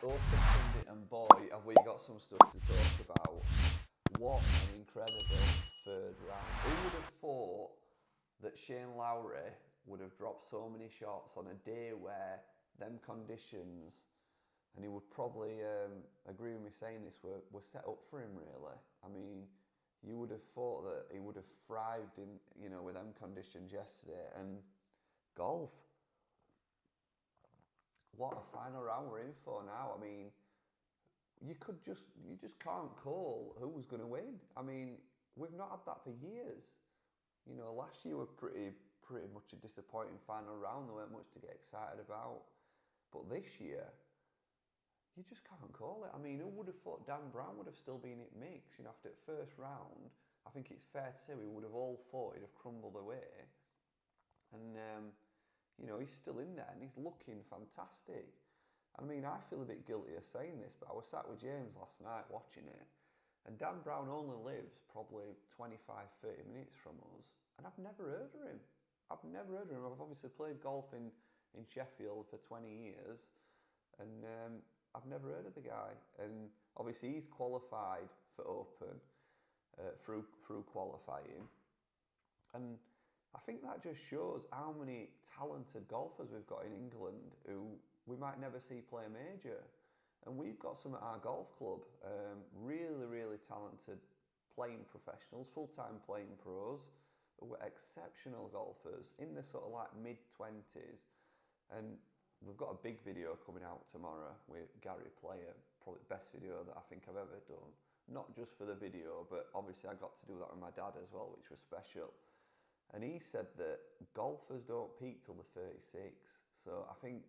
Open Pundit and boy, have we got some stuff to talk about. What an incredible third round. Who would have thought that Shane Lowry would have dropped so many shots on a day where them conditions, and he would probably agree with me saying this, were set up for him really. I mean, you would have thought that he would have thrived in, with them conditions yesterday. And golf, what a final round we're in for now. I mean, you just can't call who's going to win. I mean, we've not had that for years. Last year were pretty much a disappointing final round. There weren't much to get excited about. But this year, you just can't call it. I mean, who would have thought Dan Brown would have still been in mix? After the first round, I think it's fair to say we would have all thought he'd have crumbled away. And he's still in there and he's looking fantastic. I mean, I feel a bit guilty of saying this, but I was sat with James last night watching it, and Dan Brown only lives probably 25, 30 minutes from us, and I've never heard of him. I've obviously played golf in Sheffield for 20 years, and I've never heard of the guy. And obviously he's qualified for Open through qualifying, and I think that just shows how many talented golfers we've got in England who we might never see play a major. And we've got some at our golf club, really, really talented playing professionals, full-time playing pros, who are exceptional golfers in the sort of like mid-20s. And we've got a big video coming out tomorrow with Gary Player, probably the best video that I think I've ever done. Not just for the video, but obviously I got to do that with my dad as well, which was special. And he said that golfers don't peak till the 36. So I think,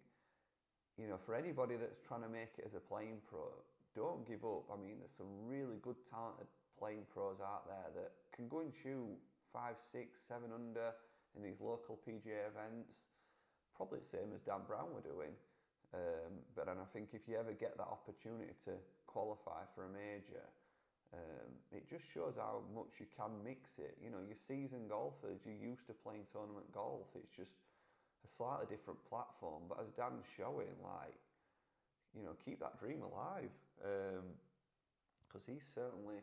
for anybody that's trying to make it as a playing pro, don't give up. I mean, there's some really good, talented playing pros out there that can go and shoot 5, 6, 7 under in these local PGA events. Probably the same as Dan Brown were doing. But I think if you ever get that opportunity to qualify for a major, it just shows how much you can mix it. Your seasoned golfers, you're used to playing tournament golf. It's just a slightly different platform. But as Dan's showing, keep that dream alive. Because he's certainly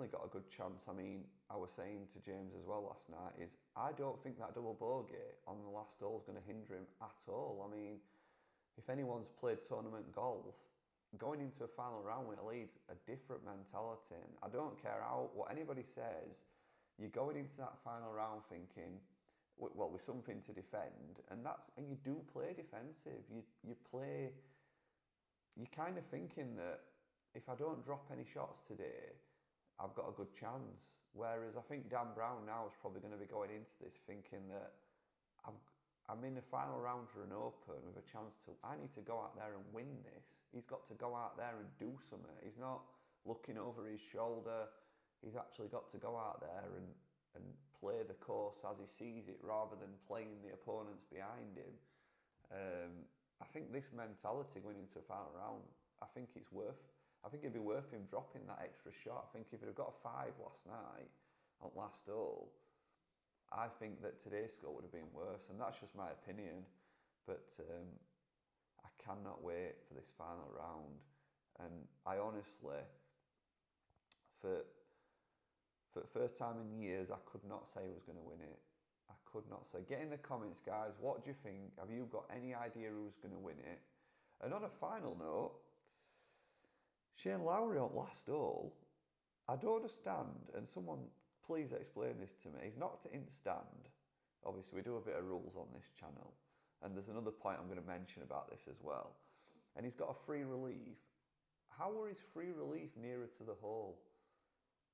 got a good chance. I mean, I was saying to James as well last night, is I don't think that double bogey on the last hole is going to hinder him at all. I mean, if anyone's played tournament golf, going into a final round when it leads a different mentality. And I don't care what anybody says, you're going into that final round thinking, well, with something to defend, and you do play defensive. You're kind of thinking that if I don't drop any shots today, I've got a good chance. Whereas I think Dan Brown now is probably going to be going into this thinking that I'm in the final round for an Open with a chance I need to go out there and win this. He's got to go out there and do something. He's not looking over his shoulder. He's actually got to go out there and play the course as he sees it rather than playing the opponents behind him. I think this mentality going into a final round, I think it'd be worth him dropping that extra shot. I think if he'd have got a 5 last night on last hole, I think that today's score would have been worse, and that's just my opinion. But I cannot wait for this final round. And I honestly, for the first time in years, I could not say who was going to win it. I could not say. Get in the comments, guys. What do you think? Have you got any idea who's going to win it? And on a final note, Shane Lowry on last hole, I don't understand, and someone please explain this to me. He's knocked it in stand. Obviously, we do a bit of rules on this channel. And there's another point I'm going to mention about this as well. And he's got a free relief. How were his free relief nearer to the hole?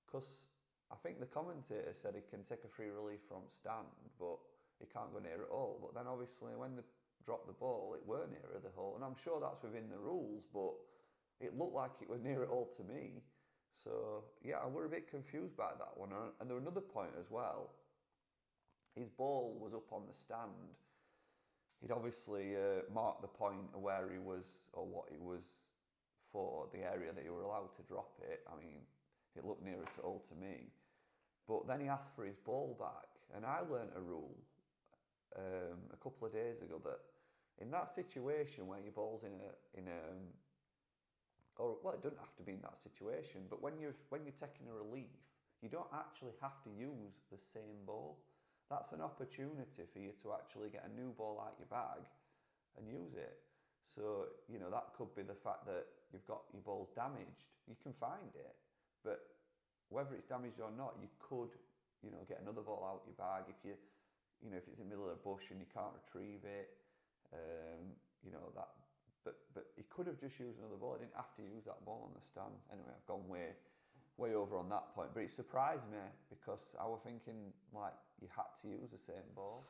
Because I think the commentator said he can take a free relief from stand, but he can't go near it all. But then obviously when they dropped the ball, it were nearer the hole. And I'm sure that's within the rules, but it looked like it was near it all to me. So, yeah, I were a bit confused by that one. And there was another point as well. His ball was up on the stand. He'd obviously marked the point of where he was, or what it was for, the area that you were allowed to drop it. I mean, it looked nearest at all to me. But then he asked for his ball back. And I learnt a rule a couple of days ago that In that situation where your ball's in a or well, it doesn't have to be in that situation, but when you're taking a relief, you don't actually have to use the same ball. That's an opportunity for you to actually get a new ball out your bag and use it. So, you know, that could be the fact that you've got your ball's damaged. You can find it, but whether it's damaged or not, you could, you know, get another ball out your bag if you know, if it's in the middle of a bush and you can't retrieve it, you know, that. But he could have just used another ball. He didn't have to use that ball on the stand. Anyway, I've gone way over on that point. But it surprised me because I was thinking like you had to use the same ball.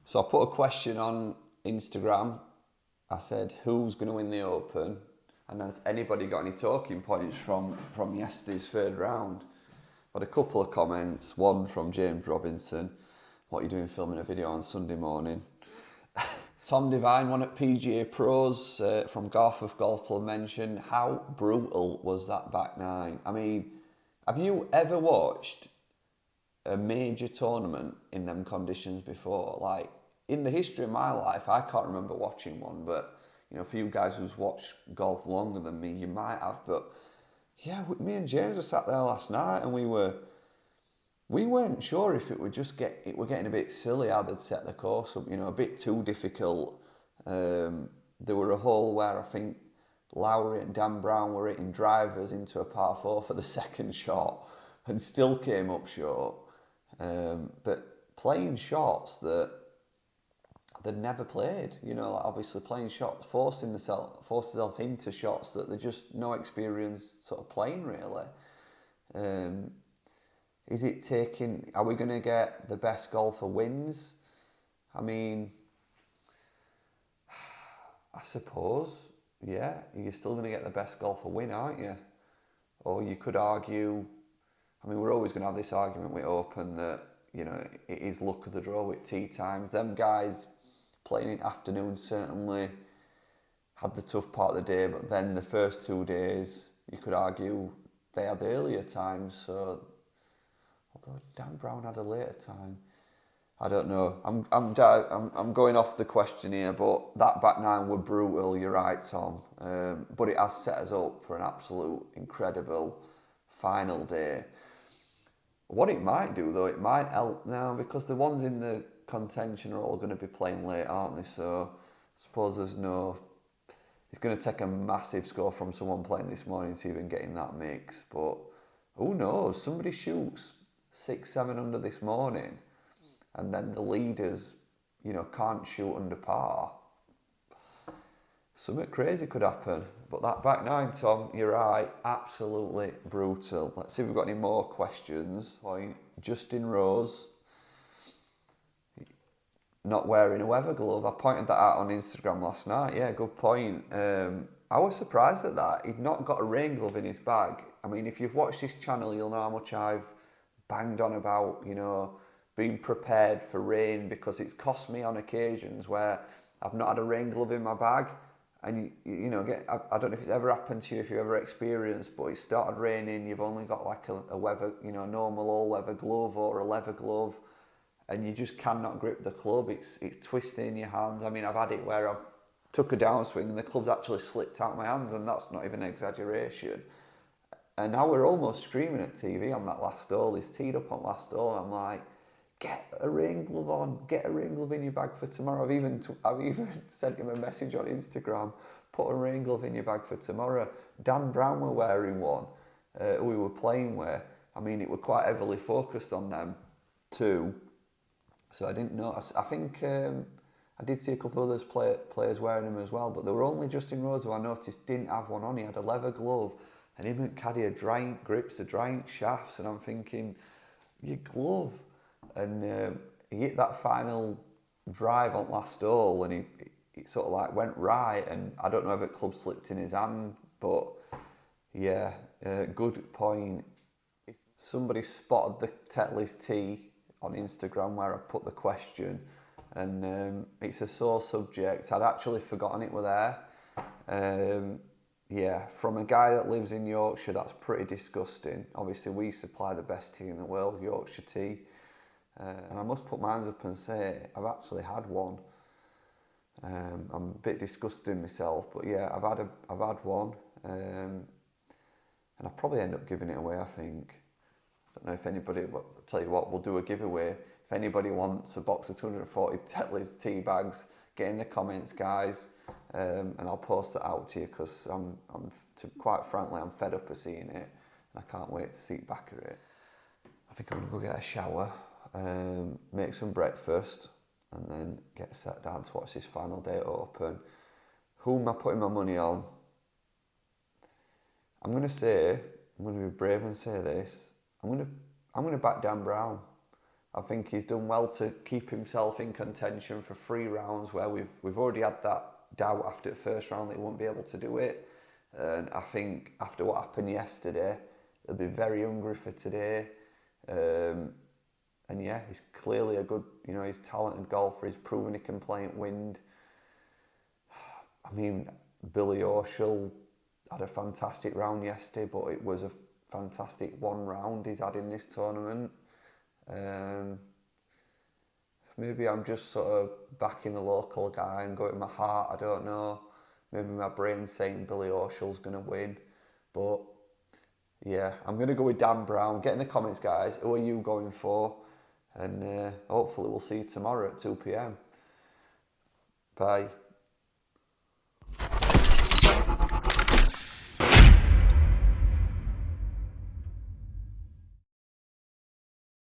So I put a question on Instagram. I said, who's going to win the Open? And has anybody got any talking points from yesterday's third round? I had a couple of comments. One from James Robinson. What are you doing filming a video on Sunday morning? Tom Devine, one at PGA Pros from Garforth Golf Club, mentioned how brutal was that back nine. I mean, have you ever watched a major tournament in them conditions before? Like, in the history of my life, I can't remember watching one, but, you know, for you guys who's watched golf longer than me, you might have. But, yeah, me and James were sat there last night and we weren't sure if it would just we're getting a bit silly how they'd set the course up, you know, a bit too difficult. There were a hole where I think Lowry and Dan Brown were hitting drivers into a par 4 for the second shot and still came up short. But playing shots that they'd never played, you know, like obviously playing shots, force yourself into shots that they're just no experience sort of playing really. Is it taking, are we going to get the best golfer wins? I mean, I suppose, yeah, you're still going to get the best golfer win, aren't you? Or you could argue, I mean, we're always going to have this argument with Open that, you know, it is luck of the draw with tee times. Them guys playing in afternoons certainly had the tough part of the day, but then the first 2 days, you could argue they had the earlier times, so although Dan Brown had a later time, I don't know. I'm going off the question here, but that back nine were brutal. You're right, Tom. But it has set us up for an absolute incredible final day. What it might do though, it might help now because the ones in the contention are all going to be playing late, aren't they? So I suppose it's going to take a massive score from someone playing this morning to even get in that mix. But who knows? Somebody shoots 6-7 under this morning, and then the leaders, you know, can't shoot under par. Something crazy could happen. But that back nine, Tom, you're right, absolutely brutal. Let's see if we've got any more questions. Justin Rose, not wearing a weather glove. I pointed that out on Instagram last night. Yeah, good point. I was surprised at that. He'd not got a rain glove in his bag. I mean, if you've watched this channel, you'll know how much I've banged on about, you know, being prepared for rain, because it's cost me on occasions where I've not had a rain glove in my bag, and you know, I don't know if it's ever happened to you, if you've ever experienced, but it started raining, you've only got like a weather, you know, a normal all-weather glove or a leather glove, and you just cannot grip the club. It's twisting in your hands. I mean, I've had it where I've took a downswing and the club's actually slipped out my hands, and that's not even an exaggeration. And now we're almost screaming at TV on that last hole. He's teed up on last hole, and I'm like, get a rain glove on, get a rain glove in your bag for tomorrow. I've even sent him a message on Instagram, put a rain glove in your bag for tomorrow. Dan Brown were wearing one, who we were playing with. I mean, it were quite heavily focused on them too. So I didn't notice. I think I did see a couple of others players wearing them as well, but there were only Justin Rose who I noticed didn't have one on. He had a leather glove, and him and Caddy had giant grips, the giant shafts, and I'm thinking, your glove. And he hit that final drive on last hole, and he sort of like went right, and I don't know if the club slipped in his hand, but yeah, good point. If somebody spotted the Tetley's tee on Instagram where I put the question, and it's a sore subject. I'd actually forgotten it were there. Yeah, from a guy that lives in Yorkshire, that's pretty disgusting. Obviously, we supply the best tea in the world, Yorkshire tea. And I must put my hands up and say, I've actually had one. I'm a bit disgusted myself, but yeah, I've had one, and I'll probably end up giving it away, I think. I don't know if anybody, I'll tell you what, we'll do a giveaway. If anybody wants a box of 240 Tetley's tea bags, get in the comments, guys, and I'll post it out to you, because quite frankly, I'm fed up of seeing it, and I can't wait to see back at it. I think I'm going to go get a shower, make some breakfast, and then get set down to watch this final day open. Who am I putting my money on? I'm going to be brave and say this. I'm going to back Dan Brown. I think he's done well to keep himself in contention for 3 rounds, where we've already had that doubt after the first round that he won't be able to do it. And I think after what happened yesterday, he'll be very hungry for today. And yeah, he's clearly a good, he's a talented golfer. He's proven he can play in wind. I mean, Billy Horschel had a fantastic round yesterday, but it was a fantastic 1 round he's had in this tournament. Maybe I'm just sort of backing the local guy and going with my heart, I don't know. Maybe my brain's saying Billy Horschel's going to win. But yeah, I'm going to go with Dan Brown. Get in the comments, guys. Who are you going for? And hopefully we'll see you tomorrow at 2 p.m. Bye.